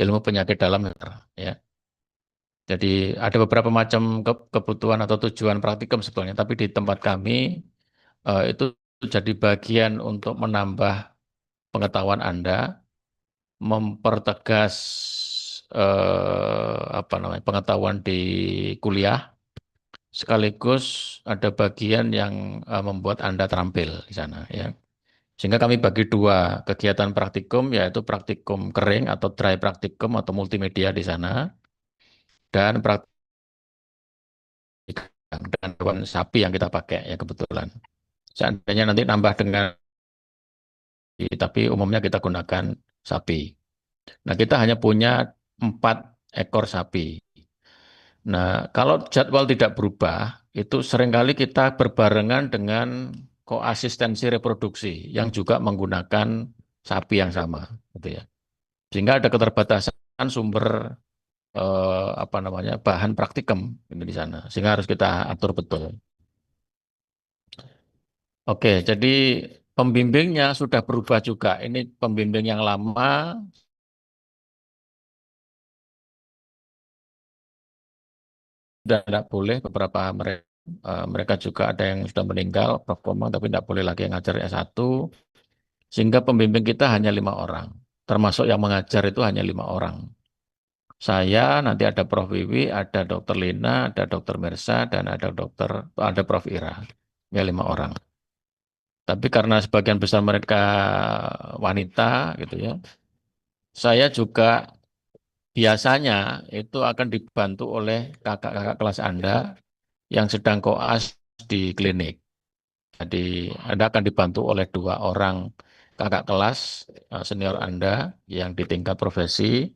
ilmu penyakit dalam dokter, ya. Jadi ada beberapa macam kebutuhan atau tujuan praktikum sebetulnya, tapi di tempat kami itu jadi bagian untuk menambah pengetahuan Anda, mempertegas apa namanya pengetahuan di kuliah, sekaligus ada bagian yang membuat Anda terampil di sana, ya. Sehingga kami bagi dua kegiatan praktikum, yaitu praktikum kering atau dry praktikum atau multimedia di sana, dan praktikum dengan hewan sapi yang kita pakai ya kebetulan. Seandainya nanti nambah dengan, tapi umumnya kita gunakan sapi. Nah, kita hanya punya 4 ekor sapi. Nah, kalau jadwal tidak berubah, itu seringkali kita berbarengan dengan koasistensi reproduksi yang juga menggunakan sapi yang sama, gitu ya. Sehingga ada keterbatasan sumber apa namanya bahan praktikum ini di sana, sehingga harus kita atur betul. Oke, jadi pembimbingnya sudah berubah juga. Ini pembimbing yang lama dan tidak boleh beberapa mereka mereka juga ada yang sudah meninggal, Prof. Komang, tapi tidak boleh lagi yang ngajar S1, sehingga pembimbing kita hanya 5 orang, termasuk yang mengajar itu hanya 5 orang. Saya, nanti ada Prof. Wiwi, ada Dr. Lina, ada Dr. Mersa, dan ada Prof. Ira. Ya 5 orang. Tapi karena sebagian besar mereka wanita, gitu ya, saya juga biasanya itu akan dibantu oleh kakak-kakak kelas Anda yang sedang koas di klinik. Jadi Anda akan dibantu oleh 2 orang kakak kelas senior Anda yang di tingkat profesi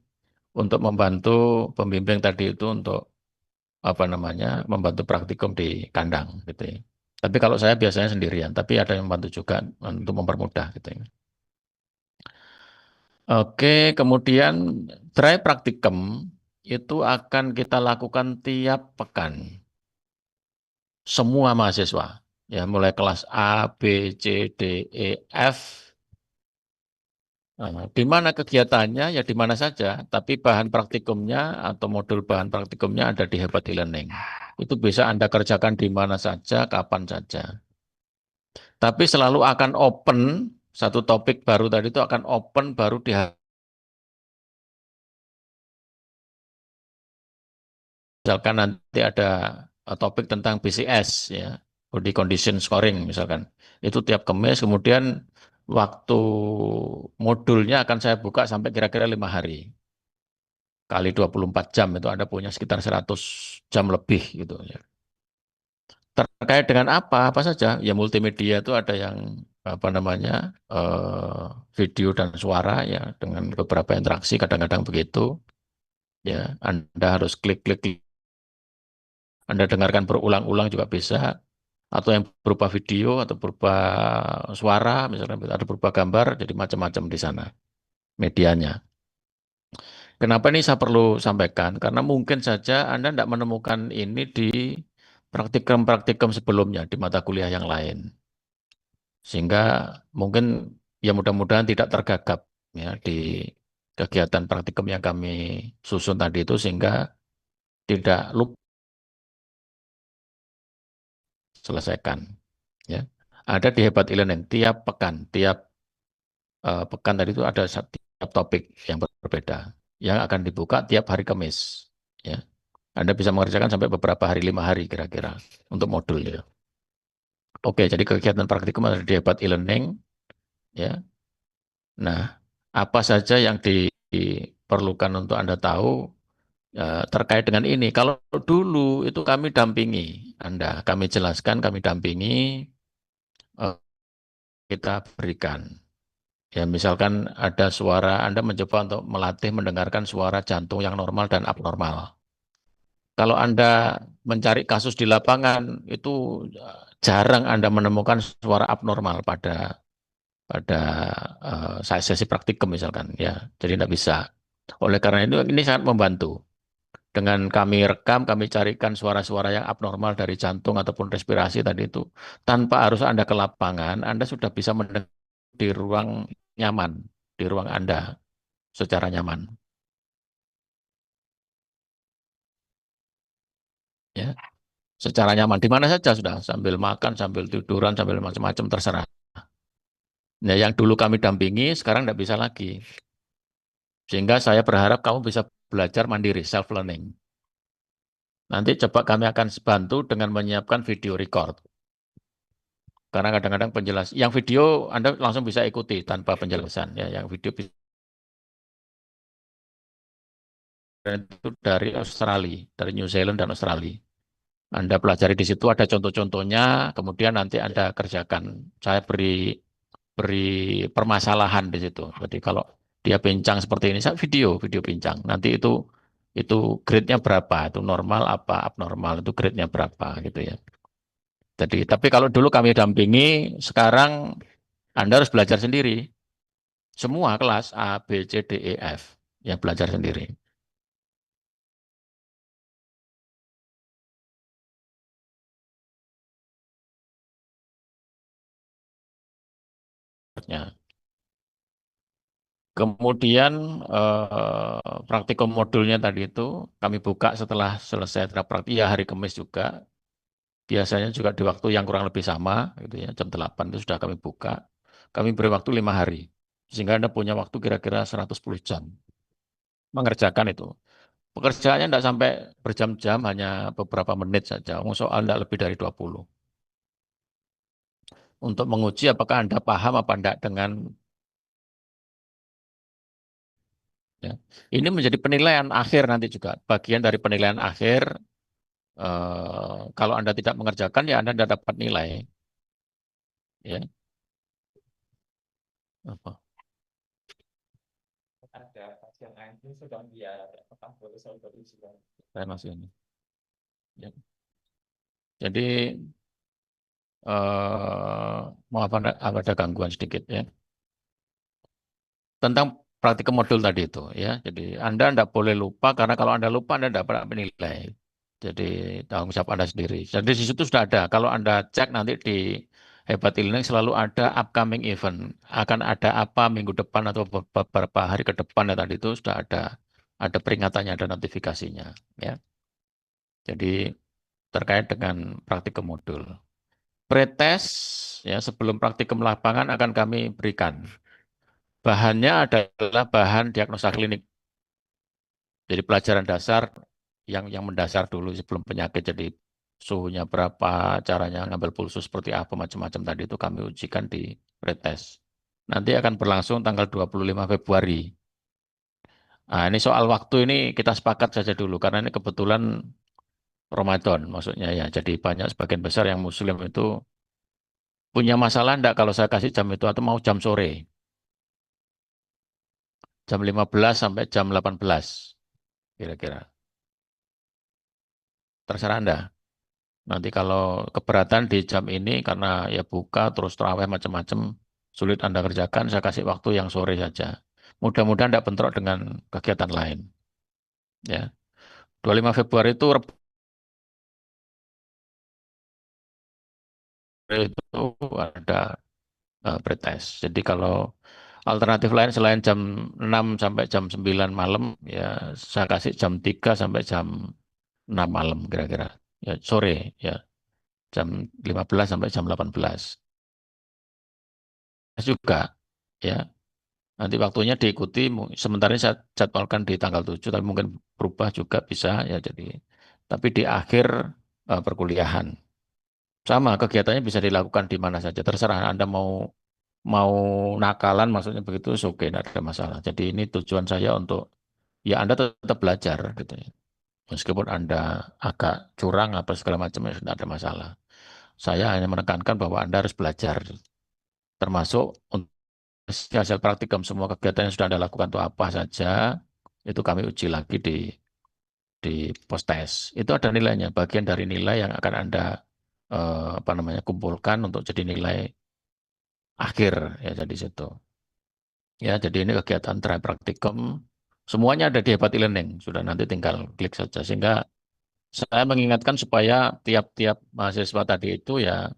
untuk membantu pembimbing tadi itu untuk apa namanya membantu praktikum di kandang gitu ya. Tapi kalau saya biasanya sendirian, tapi ada yang membantu juga untuk mempermudah gitu ya. Oke, kemudian try praktikum itu akan kita lakukan tiap pekan. Semua mahasiswa, ya mulai kelas A, B, C, D, E, F. Nah, di mana kegiatannya, ya di mana saja. Tapi bahan praktikumnya atau modul bahan praktikumnya ada di Hebat e-Learning. Itu bisa Anda kerjakan di mana saja, kapan saja. Tapi selalu akan open, satu topik baru tadi itu akan open baru misalkan nanti ada topik tentang BCS, ya, Body Condition Scoring misalkan. Itu tiap Kamis, kemudian waktu modulnya akan saya buka sampai kira-kira 5 hari. Kali 24 jam itu Anda punya sekitar 100 jam lebih gitu ya. Terkait dengan apa saja? Ya multimedia itu ada yang apa namanya video dan suara ya dengan beberapa interaksi kadang-kadang begitu ya. Anda harus klik-klik, Anda dengarkan berulang-ulang juga bisa, atau yang berupa video atau berupa suara misalnya ada berupa gambar, jadi macam-macam di sana medianya. Kenapa ini saya perlu sampaikan? Karena mungkin saja Anda tidak menemukan ini di praktikum-praktikum sebelumnya di mata kuliah yang lain. Sehingga mungkin ya mudah-mudahan tidak tergagap ya di kegiatan praktikum yang kami susun tadi itu sehingga tidak lupa selesaikan ya. Ada di Hebat e-Learning tiap pekan tadi itu ada setiap topik yang berbeda yang akan dibuka tiap hari Kamis ya. Anda bisa mengerjakan sampai beberapa hari, 5 hari kira-kira untuk modul ya. Oke, jadi kegiatan praktikum ada di Hebat e-Learning ya. Nah, apa saja yang diperlukan untuk Anda tahu terkait dengan ini? Kalau dulu itu kami dampingi Anda, kami jelaskan, kami dampingi, eh, kita berikan. Ya, misalkan ada suara, Anda mencoba untuk melatih mendengarkan suara jantung yang normal dan abnormal. Kalau Anda mencari kasus di lapangan, itu jarang Anda menemukan suara abnormal pada sesi praktikum misalkan. Ya, jadi tidak bisa. Oleh karena itu, ini sangat membantu. Dengan kami rekam, kami carikan suara-suara yang abnormal dari jantung ataupun respirasi tadi itu. Tanpa harus Anda ke lapangan, Anda sudah bisa mendengar di ruang nyaman, di ruang Anda secara nyaman. ya. Secara nyaman di mana saja sudah, sambil makan, sambil tiduran, sambil macam-macam terserah. Nah, yang dulu kami dampingi sekarang tidak bisa lagi. Sehingga saya berharap kamu bisa belajar mandiri, self learning. Nanti coba kami akan bantu dengan menyiapkan video record. Karena kadang-kadang yang video Anda langsung bisa ikuti tanpa penjelasan ya, yang video itu dari Australia, dari New Zealand dan Australia. Anda pelajari di situ ada contoh-contohnya, kemudian nanti Anda kerjakan. Saya beri permasalahan di situ. Jadi kalau dia pincang seperti ini, saya video pincang. Nanti itu grade-nya berapa? Itu normal apa abnormal? Itu grade-nya berapa gitu ya. Jadi tapi kalau dulu kami dampingi, sekarang Anda harus belajar sendiri. Semua kelas A, B, C, D, E, F yang belajar sendiri. Ya. Kemudian praktikum modulnya tadi itu kami buka setelah selesai praktik ya hari Kamis juga. Biasanya juga di waktu yang kurang lebih sama, gitu ya, jam 8 itu sudah kami buka. Kami beri waktu 5 hari, sehingga Anda punya waktu kira-kira 110 jam mengerjakan itu. Pekerjaannya tidak sampai berjam-jam, hanya beberapa menit saja. Soal tidak lebih dari 20. Untuk menguji apakah Anda paham apa tidak dengan ya. Ini menjadi penilaian akhir nanti juga. Bagian dari penilaian akhir, kalau Anda tidak mengerjakan, ya Anda tidak dapat nilai. Ya. Apa? Ada pasien lain ini sudah dia apakah boleh saya berusaha. Saya masih ini. Ya. Jadi maaf ada gangguan sedikit ya. Tentang praktikum modul tadi itu ya. Jadi Anda tidak boleh lupa karena kalau Anda lupa Anda tidak dapat menilai. Jadi tanggung jawab Anda sendiri. Jadi di situ sudah ada. Kalau Anda cek nanti di Hebat e-Learning selalu ada upcoming event. Akan ada apa minggu depan atau beberapa hari ke depan ya tadi itu sudah ada peringatannya, ada notifikasinya. Ya. Jadi terkait dengan praktikum modul. Pretest ya sebelum praktikum lapangan akan kami berikan. Bahannya adalah bahan diagnosa klinik. Jadi pelajaran dasar yang mendasar dulu sebelum penyakit. Jadi suhunya berapa, caranya ngambil pulsu seperti apa, macam-macam tadi itu kami ujikan di pretest. Nanti akan berlangsung tanggal 25 Februari. Nah, ini soal waktu ini kita sepakat saja dulu karena ini kebetulan Ramadan maksudnya ya. Jadi banyak sebagian besar yang muslim itu punya masalah enggak kalau saya kasih jam itu atau mau jam sore. Jam 15 sampai jam 18 kira-kira. Terserah Anda. Nanti kalau keberatan di jam ini karena ya buka terus terawih macam-macam sulit Anda kerjakan, saya kasih waktu yang sore saja. Mudah-mudahan tidak bentrok dengan kegiatan lain. Ya, 25 Februari itu ada pretest. Jadi kalau alternatif lain selain jam 6 sampai jam 9 malam, ya saya kasih jam 3 sampai jam 6 malam kira-kira. Ya sore, ya jam 15 sampai jam 18. Juga, ya. Nanti waktunya diikuti, sementara ini saya jadwalkan di tanggal 7, tapi mungkin berubah juga bisa, ya jadi. Tapi di akhir perkuliahan. Sama, kegiatannya bisa dilakukan di mana saja. Terserah Anda mau mau nakalan, maksudnya begitu, oke, tidak ada masalah. Jadi ini tujuan saya untuk, ya Anda tetap belajar, gitu ya. Meskipun Anda agak curang, apa segala macam, ya tidak ada masalah. Saya hanya menekankan bahwa Anda harus belajar, termasuk untuk hasil praktikum semua kegiatan yang sudah Anda lakukan itu apa saja, itu kami uji lagi di post test. Itu ada nilainya, bagian dari nilai yang akan Anda apa namanya kumpulkan untuk jadi nilai akhir ya jadi situ. Ya, jadi ini kegiatan try praktikum semuanya ada di Hebat e-Learning. Sudah nanti tinggal klik saja sehingga saya mengingatkan supaya tiap-tiap mahasiswa tadi itu ya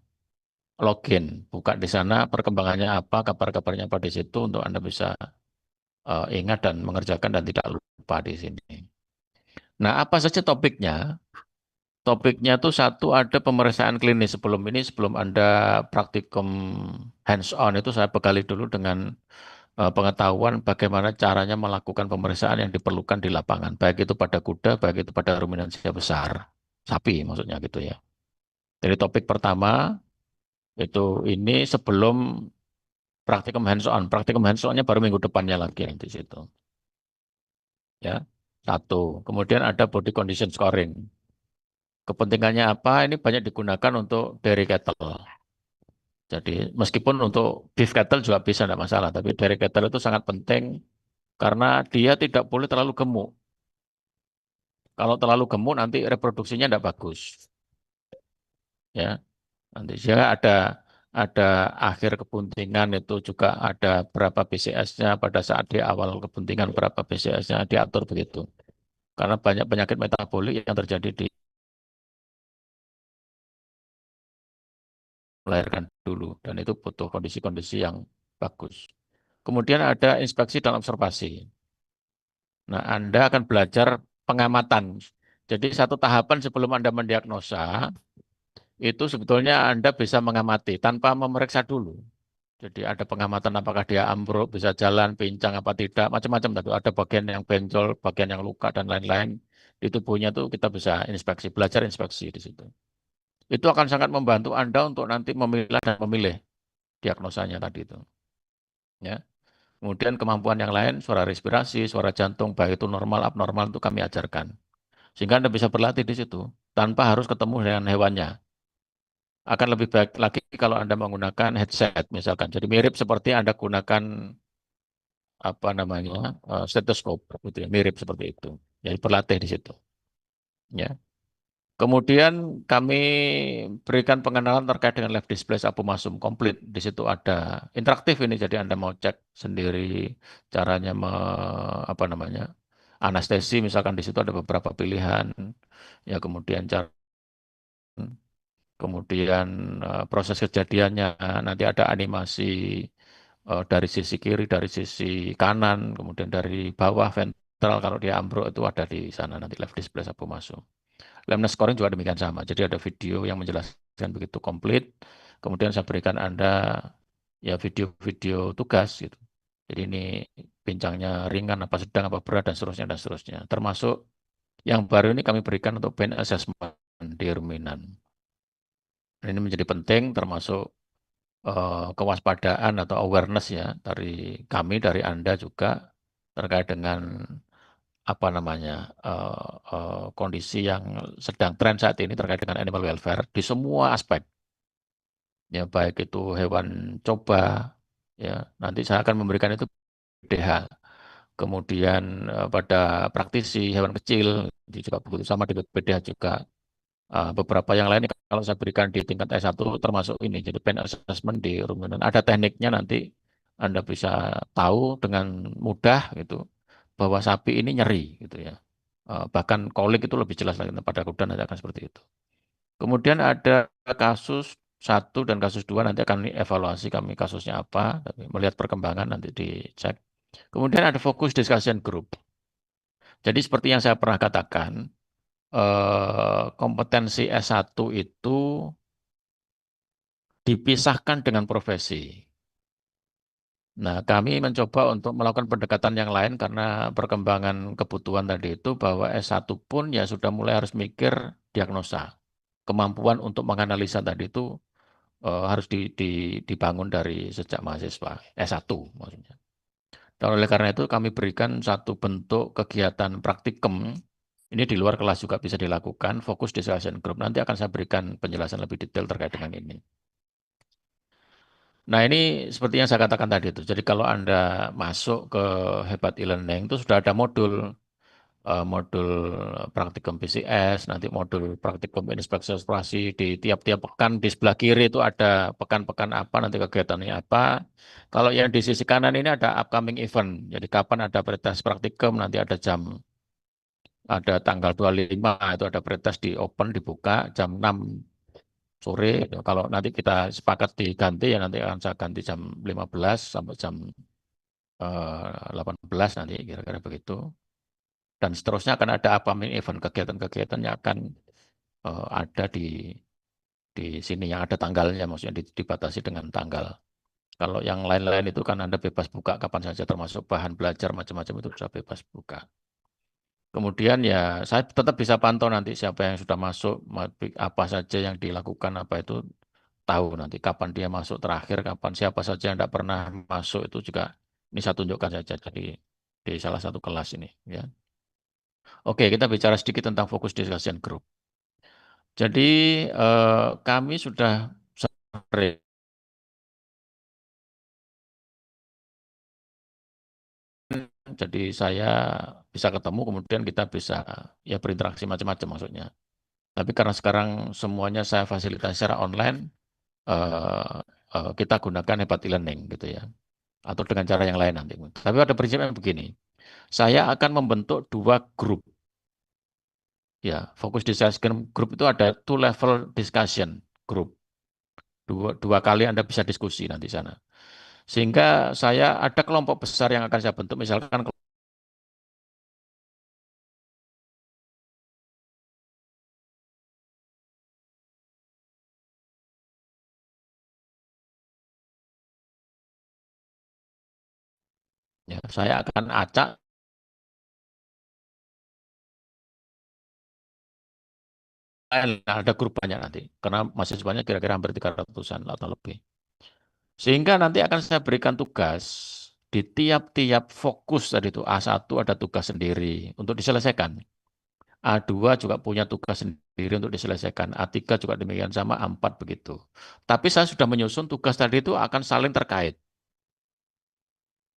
login, buka di sana perkembangannya apa, kabar-kabarnya apa di situ untuk Anda bisa ingat dan mengerjakan dan tidak lupa di sini. Nah, apa saja topiknya? Topiknya tuh satu ada pemeriksaan klinis sebelum ini, sebelum Anda praktikum hands on itu saya bekali dulu dengan pengetahuan bagaimana caranya melakukan pemeriksaan yang diperlukan di lapangan, baik itu pada kuda, baik itu pada ruminansia besar, sapi maksudnya gitu ya. Jadi topik pertama itu ini sebelum praktikum hands on. Praktikum hands onnya baru minggu depannya lagi di situ. Ya, satu. Kemudian ada body condition scoring. Kepentingannya apa? Ini banyak digunakan untuk dairy cattle. Jadi meskipun untuk beef cattle juga bisa, tidak masalah. Tapi dairy cattle itu sangat penting karena dia tidak boleh terlalu gemuk. Kalau terlalu gemuk nanti reproduksinya tidak bagus. Ya, nanti dia ada akhir kebuntingan itu juga ada berapa BCS-nya pada saat di awal kebuntingan berapa BCS-nya diatur begitu. Karena banyak penyakit metabolik yang terjadi di melahirkan dulu dan itu butuh kondisi-kondisi yang bagus. Kemudian ada inspeksi dan observasi. Nah, Anda akan belajar pengamatan. Jadi satu tahapan sebelum Anda mendiagnosa, itu sebetulnya Anda bisa mengamati tanpa memeriksa dulu. Jadi ada pengamatan apakah dia ambruk, bisa jalan, pincang apa tidak, macam-macam tadi. Ada bagian yang benjol, bagian yang luka dan lain-lain di tubuhnya tuh kita bisa inspeksi, belajar inspeksi di situ. Itu akan sangat membantu Anda untuk nanti memilah dan memilih diagnosanya tadi itu. Ya. Kemudian kemampuan yang lain, suara respirasi, suara jantung, baik itu normal, abnormal itu kami ajarkan. Sehingga Anda bisa berlatih di situ tanpa harus ketemu dengan hewannya. Akan lebih baik lagi kalau Anda menggunakan headset misalkan. Jadi mirip seperti Anda gunakan apa namanya stetoskop, gitu ya. Mirip seperti itu. Jadi berlatih di situ. Ya. Kemudian kami berikan pengenalan terkait dengan live display apomasum komplit. Di situ ada interaktif ini, jadi Anda mau cek sendiri caranya apa namanya anestesi, misalkan di situ ada beberapa pilihan. Ya kemudian cara, kemudian proses kejadiannya nanti ada animasi dari sisi kiri, dari sisi kanan, kemudian dari bawah ventral kalau dia ambruk itu ada di sana nanti live display apomasum. Lemnes scoring juga demikian sama. Jadi ada video yang menjelaskan begitu komplit. Kemudian saya berikan Anda ya video-video tugas gitu. Jadi ini bincangnya ringan, apa sedang, apa berat, dan seterusnya, dan seterusnya. Termasuk yang baru ini kami berikan untuk pain assessment di ruminan. Ini menjadi penting termasuk kewaspadaan atau awareness ya dari kami, dari Anda juga terkait dengan apa namanya kondisi yang sedang tren saat ini terkait dengan animal welfare di semua aspek ya baik itu hewan coba ya nanti saya akan memberikan itu PDH kemudian pada praktisi hewan kecil juga begitu sama dengan PDH juga. Beberapa yang lain kalau saya berikan di tingkat S1 termasuk ini jadi pain assessment di ruminan ada tekniknya nanti Anda bisa tahu dengan mudah gitu bahwa sapi ini nyeri gitu ya. Bahkan kolik itu lebih jelas lagi pada kuda nanti akan seperti itu. Kemudian ada kasus satu dan kasus dua nanti akan evaluasi kami kasusnya apa, tapi melihat perkembangan nanti dicek. Kemudian ada fokus discussion group. Jadi seperti yang saya pernah katakan, kompetensi S1 itu dipisahkan dengan profesi. Nah, kami mencoba untuk melakukan pendekatan yang lain karena perkembangan kebutuhan tadi itu bahwa S1 pun ya sudah mulai harus mikir diagnosa. Kemampuan untuk menganalisa tadi itu harus dibangun dari sejak mahasiswa S1 maksudnya. Dan oleh karena itu kami berikan satu bentuk kegiatan praktikum ini di luar kelas juga bisa dilakukan, fokus discussion group. Nanti akan saya berikan penjelasan lebih detail terkait dengan ini. Nah ini seperti yang saya katakan tadi itu. Jadi kalau Anda masuk ke Hebat e-learning itu sudah ada modul modul praktikum PCS, nanti modul praktikum inspeksi operasi di tiap-tiap pekan di sebelah kiri itu ada pekan-pekan apa, nanti kegiatannya apa. Kalau yang di sisi kanan ini ada upcoming event. Jadi kapan ada pretest praktikum, nanti ada tanggal 25 itu ada pretest di open dibuka jam 6 sore. Kalau nanti kita sepakat diganti ya nanti akan saya ganti jam 15 sampai jam 18 nanti kira-kira begitu. Dan seterusnya akan ada upcoming event kegiatan-kegiatan yang akan ada di sini yang ada tanggalnya, maksudnya dibatasi dengan tanggal. Kalau yang lain-lain itu kan Anda bebas buka kapan saja, termasuk bahan belajar macam-macam itu bisa bebas buka. Kemudian ya saya tetap bisa pantau nanti siapa yang sudah masuk, apa saja yang dilakukan, apa itu tahu nanti kapan dia masuk terakhir, kapan siapa saja yang tidak pernah masuk itu juga ini saya tunjukkan saja di salah satu kelas ini. Ya. Oke, kita bicara sedikit tentang fokus discussion group. Jadi kami sudah sering, jadi saya bisa ketemu, kemudian kita bisa ya berinteraksi macam-macam maksudnya. Tapi karena sekarang semuanya saya fasilitasi secara online, eh, kita gunakan hebat e-learning gitu ya, atau dengan cara yang lain nanti. Tapi ada prinsipnya begini, saya akan membentuk dua grup. Ya, fokus discussion group itu ada two level discussion group. Dua kali Anda bisa diskusi nanti sana. Sehingga saya ada kelompok besar yang akan saya bentuk, misalkan ya, saya akan acak, ada grup banyak nanti, karena mahasiswanya kira-kira hampir 300-an atau lebih. Sehingga nanti akan saya berikan tugas di tiap-tiap fokus tadi itu. A1 ada tugas sendiri untuk diselesaikan. A2 juga punya tugas sendiri untuk diselesaikan. A3 juga demikian sama, A4 begitu. Tapi saya sudah menyusun tugas tadi itu akan saling terkait.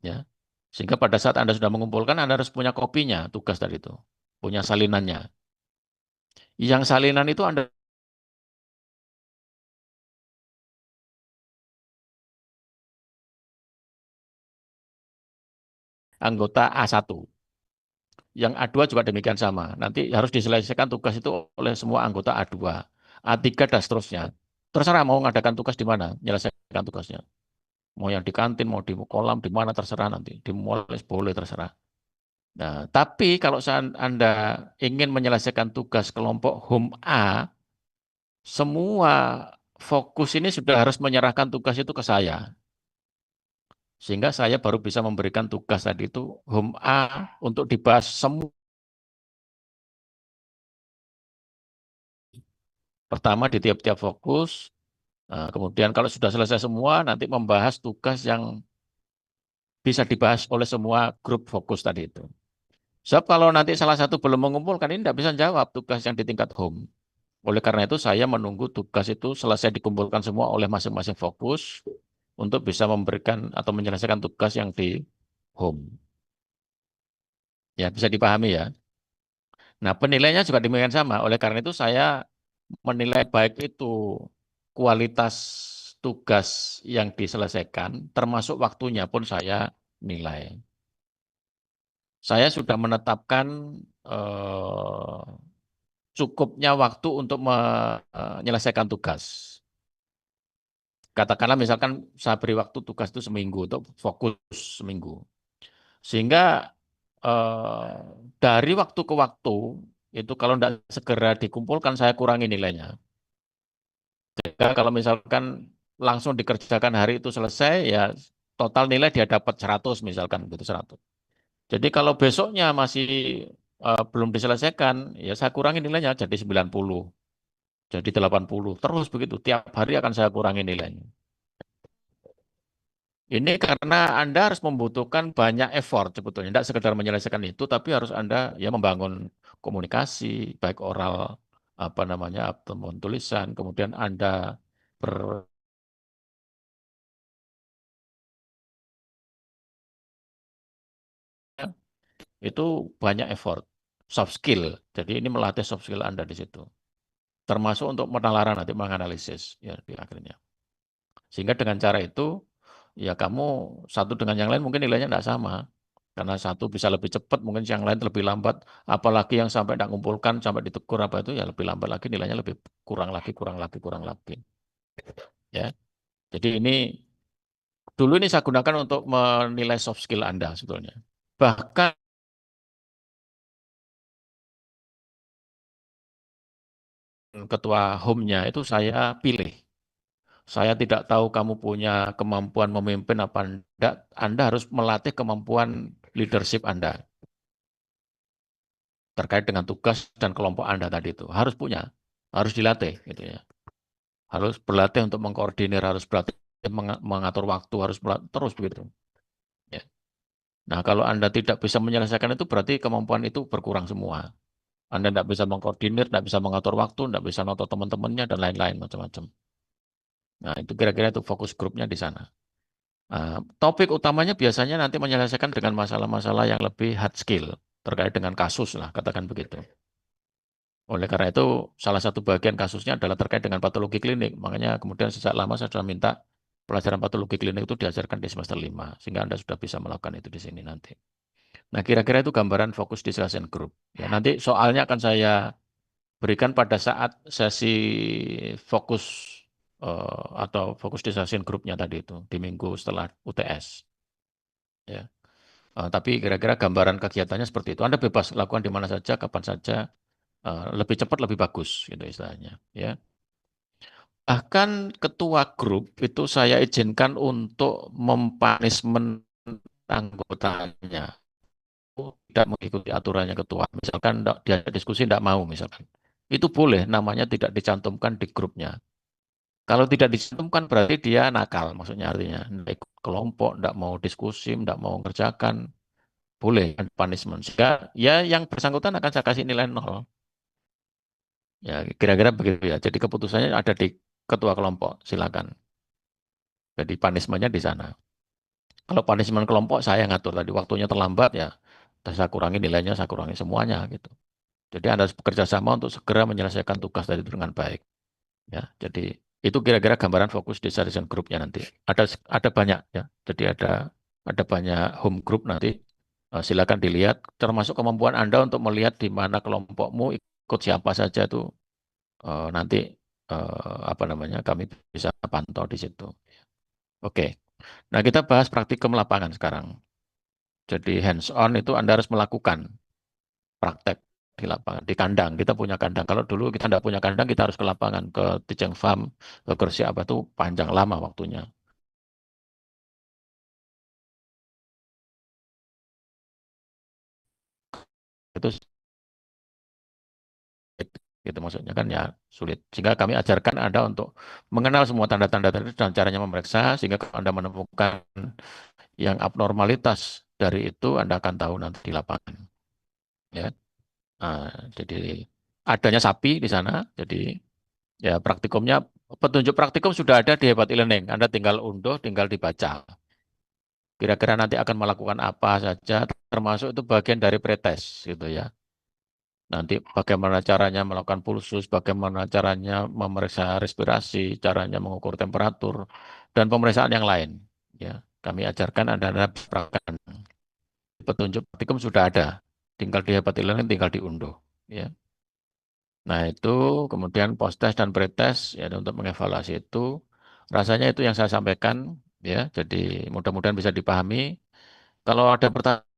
Ya. Sehingga pada saat Anda sudah mengumpulkan, Anda harus punya kopinya tugas tadi itu. Punya salinannya. Yang salinan itu Anda anggota A1. Yang A2 juga demikian sama. Nanti harus diselesaikan tugas itu oleh semua anggota A2. A3 dan seterusnya. Terserah mau mengadakan tugas di mana, menyelesaikan tugasnya. Mau yang di kantin, mau di kolam, di mana terserah nanti. Di mall boleh terserah. Nah, tapi kalau Anda ingin menyelesaikan tugas kelompok HUM A, semua fokus ini sudah harus menyerahkan tugas itu ke saya. Sehingga saya baru bisa memberikan tugas tadi itu HUM A untuk dibahas semua. Pertama di tiap-tiap fokus, nah, kemudian kalau sudah selesai semua, nanti membahas tugas yang bisa dibahas oleh semua grup fokus tadi itu. Sebab kalau nanti salah satu belum mengumpulkan, ini tidak bisa jawab tugas yang di tingkat home. Oleh karena itu, saya menunggu tugas itu selesai dikumpulkan semua oleh masing-masing fokus untuk bisa memberikan atau menyelesaikan tugas yang di home. Ya, bisa dipahami ya. Nah, penilaiannya juga demikian sama. Oleh karena itu, saya menilai baik itu kualitas tugas yang diselesaikan, termasuk waktunya pun saya nilai. Saya sudah menetapkan eh, cukupnya waktu untuk menyelesaikan tugas. Katakanlah misalkan saya beri waktu tugas itu seminggu untuk fokus seminggu. Sehingga eh, dari waktu ke waktu itu kalau tidak segera dikumpulkan saya kurangi nilainya. Ya, kalau misalkan langsung dikerjakan hari itu selesai, ya total nilai dia dapat 100 misalkan gitu 100. Jadi kalau besoknya masih belum diselesaikan, ya saya kurangi nilainya jadi 90, jadi 80. Terus begitu, tiap hari akan saya kurangi nilainya. Ini karena Anda harus membutuhkan banyak effort sebetulnya, tidak sekedar menyelesaikan itu, tapi harus Anda ya membangun komunikasi, baik oral, apa namanya, atau tulisan, kemudian Anda ber itu banyak effort, soft skill. Jadi ini melatih soft skill Anda di situ. Termasuk untuk penalaran nanti menganalisis ya di akhirnya. Sehingga dengan cara itu ya kamu satu dengan yang lain mungkin nilainya tidak sama. Karena satu bisa lebih cepat, mungkin yang lain lebih lambat. Apalagi yang sampai tidak mengumpulkan, sampai ditegur apa itu ya lebih lambat lagi, nilainya lebih kurang lagi, kurang lagi, kurang lagi. Ya, jadi ini dulu ini saya gunakan untuk menilai soft skill Anda sebetulnya. Bahkan ketua home-nya itu saya pilih. Saya tidak tahu kamu punya kemampuan memimpin apa enggak. Anda harus melatih kemampuan leadership Anda terkait dengan tugas dan kelompok Anda tadi itu. Harus punya, harus dilatih gitu ya. Harus berlatih untuk mengkoordinir, harus berlatih mengatur waktu, harus terus begitu. Ya. Nah, kalau Anda tidak bisa menyelesaikan itu berarti kemampuan itu berkurang semua. Anda tidak bisa mengkoordinir, tidak bisa mengatur waktu, tidak bisa nonton teman-temannya dan lain-lain macam-macam. Nah, itu kira-kira itu fokus grupnya di sana. Topik utamanya biasanya nanti menyelesaikan dengan masalah-masalah yang lebih hard skill terkait dengan kasus lah, katakan begitu. Oleh karena itu, salah satu bagian kasusnya adalah terkait dengan patologi klinik. Makanya kemudian sejak lama saya sudah minta pelajaran patologi klinik itu diajarkan di semester 5, sehingga Anda sudah bisa melakukan itu di sini nanti. Nah, kira-kira itu gambaran fokus discussion group. Ya, nanti soalnya akan saya berikan pada saat sesi fokus atau fokus discussion grupnya tadi itu, di minggu setelah UTS. Ya. Tapi kira-kira gambaran kegiatannya seperti itu. Anda bebas lakukan di mana saja, kapan saja, lebih cepat lebih bagus gitu istilahnya. Ya. Bahkan ketua grup itu saya izinkan untuk mempanismen anggotanya. Tidak mengikuti aturannya ketua. Misalkan dia diskusi tidak mau misalkan. Itu boleh, namanya tidak dicantumkan di grupnya. Kalau tidak dicantumkan berarti dia nakal, maksudnya artinya. Tidak ikut kelompok, tidak mau diskusi, tidak mau mengerjakan. Boleh punishment. Sehingga ya yang bersangkutan akan saya kasih nilai nol. Ya kira-kira begitu ya. Jadi keputusannya ada di ketua kelompok. Silakan. Jadi punishmentnya di sana. Kalau punishment kelompok saya ngatur tadi waktunya terlambat ya. Saya kurangi nilainya, saya kurangi semuanya gitu. Jadi Anda harus bekerja sama untuk segera menyelesaikan tugas tadi itu dengan baik. Ya, jadi itu kira-kira gambaran fokus di discussion grupnya nanti. Ada banyak ya. Jadi ada banyak home group nanti. Silakan dilihat, termasuk kemampuan Anda untuk melihat di mana kelompokmu ikut siapa saja itu nanti apa namanya kami bisa pantau di situ. Oke, nah kita bahas praktikum lapangan sekarang. Jadi hands on itu Anda harus melakukan praktek di lapangan, di kandang. Kita punya kandang. Kalau dulu kita tidak punya kandang, kita harus ke lapangan, ke Dijeng Farm, ke Gresik apa itu panjang lama waktunya. Itu sulit, gitu maksudnya kan ya sulit. Sehingga kami ajarkan Anda untuk mengenal semua tanda-tanda tadi dan caranya memeriksa, sehingga kalau Anda menemukan yang abnormalitas dari itu, Anda akan tahu nanti di lapangan. Ya, Nah, jadi adanya sapi di sana, jadi ya praktikumnya, petunjuk praktikum sudah ada di Hebat e-Learning. Anda tinggal unduh, tinggal dibaca. Kira-kira nanti akan melakukan apa saja, termasuk itu bagian dari pretest gitu ya. Nanti bagaimana caranya melakukan pulsus, bagaimana caranya memeriksa respirasi, caranya mengukur temperatur, dan pemeriksaan yang lain. Ya, kami ajarkan Anda praktekkan. Petunjuk praktikum sudah ada, tinggal di Hebat e-Learning, tinggal diunduh. Ya. Nah itu kemudian post-test dan pre-test ya untuk mengevaluasi itu. Rasanya itu yang saya sampaikan ya. Jadi mudah-mudahan bisa dipahami. Kalau ada pertanyaan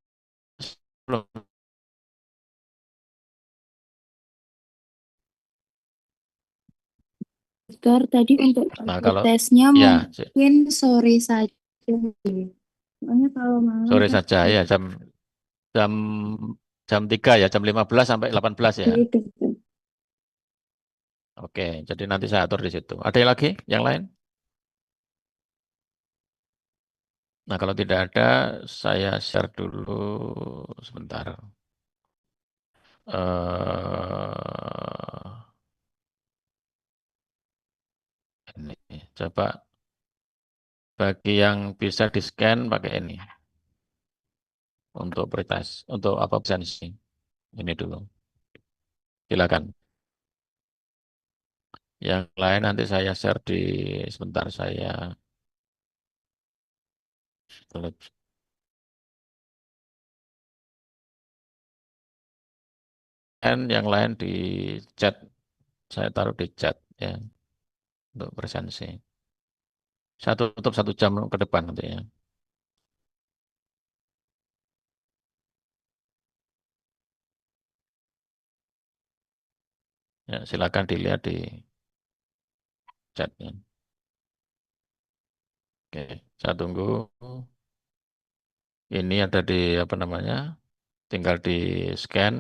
belum. Dokter, tadi untuk Nah rapid kalau testnya ya mungkin sore saja. Soalnya kalau malam sore kan saja ya jam jam 3 ya, jam 15 sampai 18 ya. beda. Oke, jadi nanti saya atur di situ. Ada yang lagi? Yang lain? Nah, kalau tidak ada, saya share dulu sebentar. eh ini coba bagi yang bisa di-scan pakai ini untuk pretest, untuk apa absensi. Ini dulu. Silakan. Yang lain nanti saya share di sebentar saya yang lain di chat, saya taruh di chat ya untuk presensi. Saya tutup 1 jam ke depan nanti ya. Ya, silakan dilihat di chatnya. Oke, saya tunggu. Ini ada di apa namanya? Tinggal di scan.